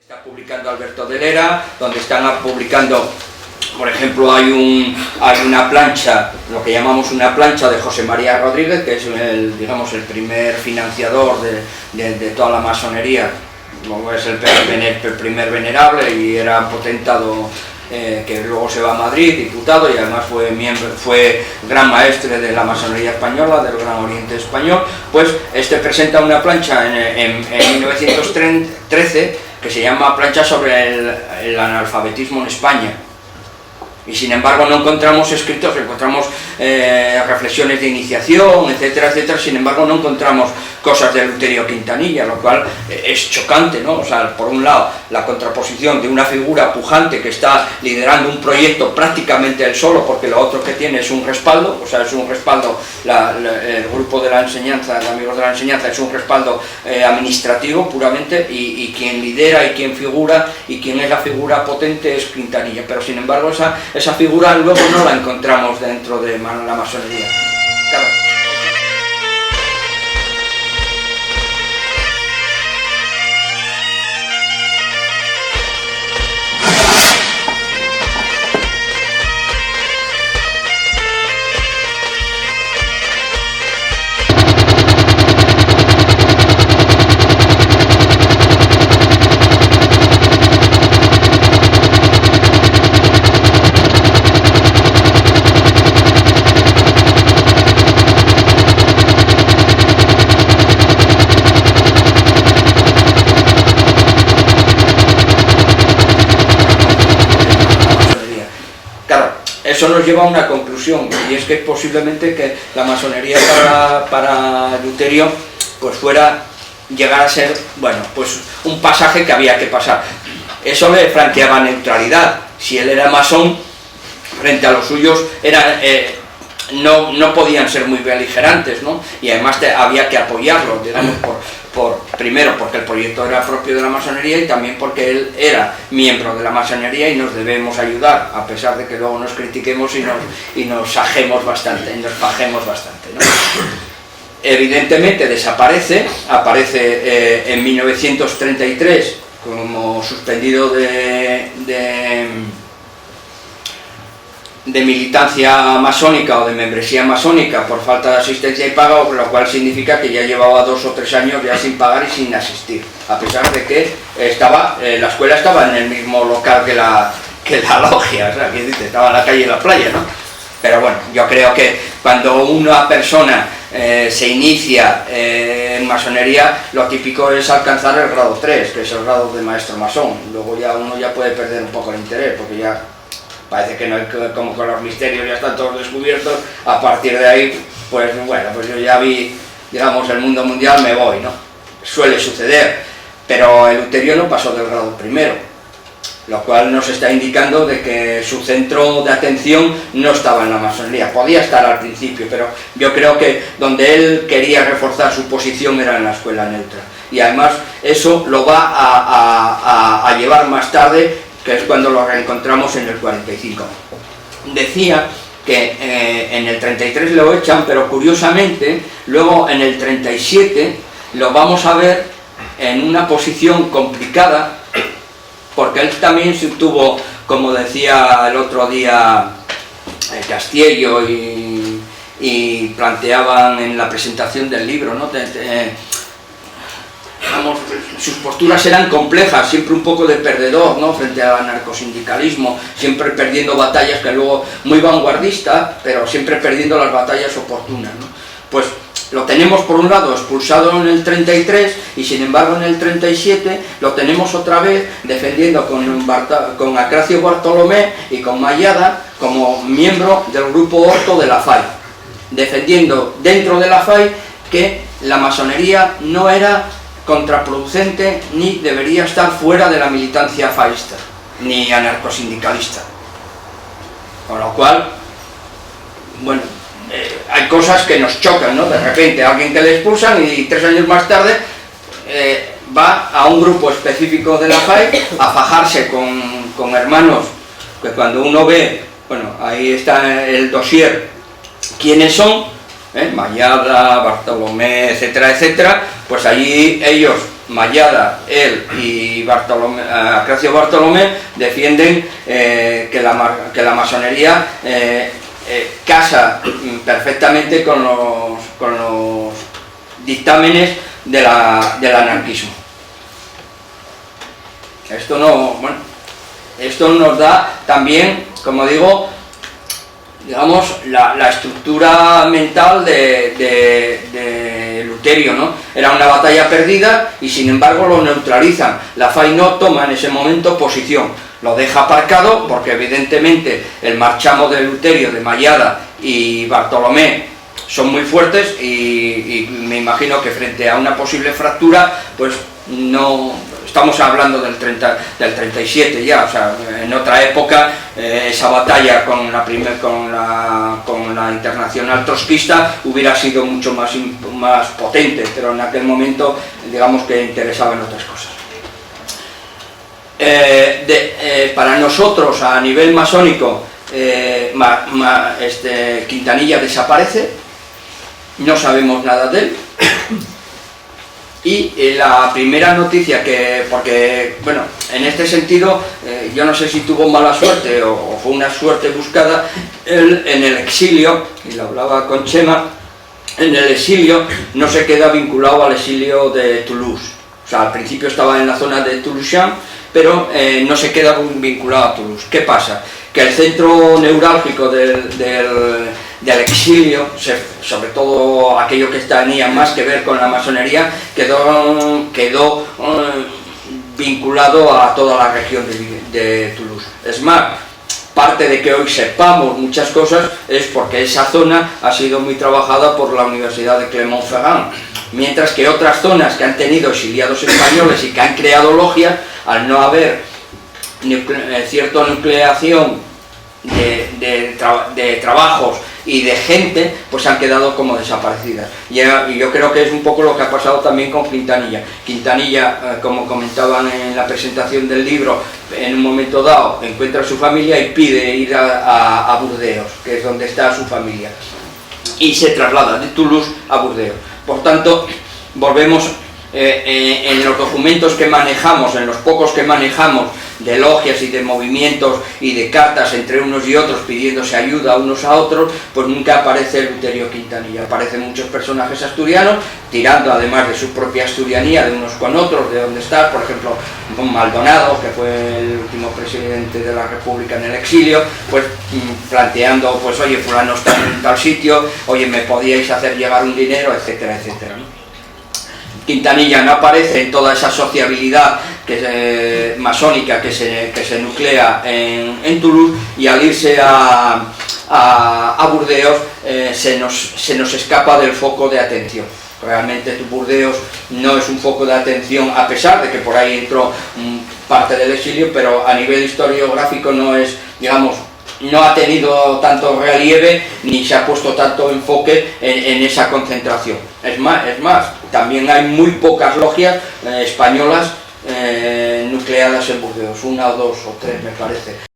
Está publicando Alberto de Lera, donde están publicando, por ejemplo, hay una plancha, lo que llamamos una plancha de José María Rodríguez, que es el primer financiador de toda la masonería, es el primer venerable y era potentado, que luego se va a Madrid, diputado, y además fue gran maestre de la masonería española, del Gran Oriente Español. Pues este presenta una plancha en 1913 que se llama Plancha sobre el analfabetismo en España, y sin embargo no encontramos escritos, encontramos reflexiones de iniciación, etcétera, etcétera. Sin embargo no encontramos cosas de Eleuterio Quintanilla, lo cual es chocante, ¿no? O sea, por un lado, la contraposición de una figura pujante que está liderando un proyecto prácticamente él solo, porque lo otro que tiene es un respaldo, o sea, es un respaldo, el grupo de la enseñanza, de amigos de la enseñanza, es un respaldo administrativo puramente, y quien lidera y quien figura y quien es la figura potente es Quintanilla, pero sin embargo esa figura luego no la encontramos dentro de la masonería. Claro. Eso nos lleva a una conclusión, y es que posiblemente que la masonería para Eleuterio pues llegar a ser, bueno, pues un pasaje que había que pasar. Eso le franqueaba neutralidad. Si él era masón, frente a los suyos no podían ser muy beligerantes, ¿no? Y además había que apoyarlo, digamos, primero porque el proyecto era propio de la masonería, y también porque él era miembro de la masonería y nos debemos ayudar, a pesar de que luego nos critiquemos y nos sajemos bastante, y nos fajemos bastante, ¿no? Evidentemente aparece en 1933 como suspendido de militancia masónica o de membresía masónica por falta de asistencia y pago, lo cual significa que ya llevaba 2 o 3 años ya sin pagar y sin asistir, a pesar de que la escuela estaba en el mismo local que la logia, o sea, que dice, estaba en la calle y la playa, ¿no? Pero bueno, yo creo que cuando una persona se inicia en masonería, lo típico es alcanzar el grado 3, que es el grado de maestro masón. Luego ya uno ya puede perder un poco el interés, porque ya parece que no hay, como con los misterios ya están todos descubiertos. A partir de ahí, pues bueno, pues yo ya vi, digamos, el mundo mundial, me voy, ¿no? Suele suceder, pero Eleuterio no pasó del grado primero, lo cual nos está indicando de que su centro de atención no estaba en la masonería. Podía estar al principio, pero yo creo que donde él quería reforzar su posición era en la escuela neutra, y además eso lo va a llevar más tarde, que es cuando lo reencontramos en el 45. Decía que en el 33 lo echan, pero curiosamente luego en el 37 lo vamos a ver en una posición complicada, porque él también se tuvo, como decía el otro día Castiello, y planteaban en la presentación del libro, ¿no? Digamos, sus posturas eran complejas, siempre un poco de perdedor, ¿no? Frente al anarcosindicalismo, siempre perdiendo batallas, que luego muy vanguardista, pero siempre perdiendo las batallas oportunas, ¿no? Pues lo tenemos por un lado expulsado en el 33, y sin embargo en el 37 lo tenemos otra vez defendiendo con Acracio Bartolomé y con Mayada como miembro del grupo Orto de la FAI, defendiendo dentro de la FAI que la masonería no era contraproducente ni debería estar fuera de la militancia faísta ni anarcosindicalista. Con lo cual, bueno, hay cosas que nos chocan, ¿no? De repente alguien que le expulsan y 3 años más tarde va a un grupo específico de la FAI a fajarse con hermanos que cuando uno ve, bueno, ahí está el dossier, quiénes son, Mayada, Bartolomé, etcétera, etcétera, pues allí ellos Mallada, él y Acracio Bartolomé defienden que la masonería casa perfectamente con los dictámenes del anarquismo. Esto nos da también, como digo, digamos, la estructura mental de Luterio, ¿no? Era una batalla perdida y sin embargo lo neutralizan. La Fainó toma en ese momento posición, lo deja aparcado porque evidentemente el marchamo de Luterio, de Mallada y Bartolomé son muy fuertes y me imagino que frente a una posible fractura, pues no... Estamos hablando del 37 ya, o sea, en otra época esa batalla con la internacional trotskista hubiera sido mucho más potente, pero en aquel momento digamos que interesaba en otras cosas. Para nosotros a nivel masónico Quintanilla desaparece, no sabemos nada de él. Y la primera noticia porque, bueno, en este sentido, yo no sé si tuvo mala suerte o fue una suerte buscada, él en el exilio, y lo hablaba con Chema, en el exilio no se queda vinculado al exilio de Toulouse. O sea, al principio estaba en la zona de Toulouse, pero no se queda vinculado a Toulouse. ¿Qué pasa? Que el centro neurálgico del exilio, sobre todo aquello que tenía más que ver con la masonería, quedó vinculado a toda la región de Toulouse. Es más, parte de que hoy sepamos muchas cosas es porque esa zona ha sido muy trabajada por la Universidad de Clermont-Ferrand, mientras que otras zonas que han tenido exiliados españoles y que han creado logias, al no haber cierta nucleación de trabajos y de gente, pues han quedado como desaparecidas. Y yo creo que es un poco lo que ha pasado también con Quintanilla. Quintanilla, como comentaban en la presentación del libro, en un momento dado encuentra a su familia y pide ir a Burdeos, que es donde está su familia, y se traslada de Toulouse a Burdeos. Por tanto, volvemos en los documentos que manejamos, en los pocos que manejamos, de logias y de movimientos y de cartas entre unos y otros pidiéndose ayuda unos a otros, pues nunca aparece Luterio Quintanilla. Aparecen muchos personajes asturianos, tirando además de su propia asturianía de unos con otros, de donde está, por ejemplo, Maldonado, que fue el último presidente de la República en el exilio, pues planteando, pues oye, fulano está en tal sitio, oye, me podíais hacer llegar un dinero, etcétera, etcétera, ¿no? Quintanilla no aparece en toda esa sociabilidad masónica que se nuclea en Toulouse, y al irse a Burdeos se nos escapa del foco de atención. Realmente Burdeos no es un foco de atención, a pesar de que por ahí entró parte del exilio, pero a nivel historiográfico no es, digamos, no ha tenido tanto relieve ni se ha puesto tanto enfoque en esa concentración. Es más, también hay muy pocas logias españolas nucleadas en Burdeos, una o dos o tres me parece.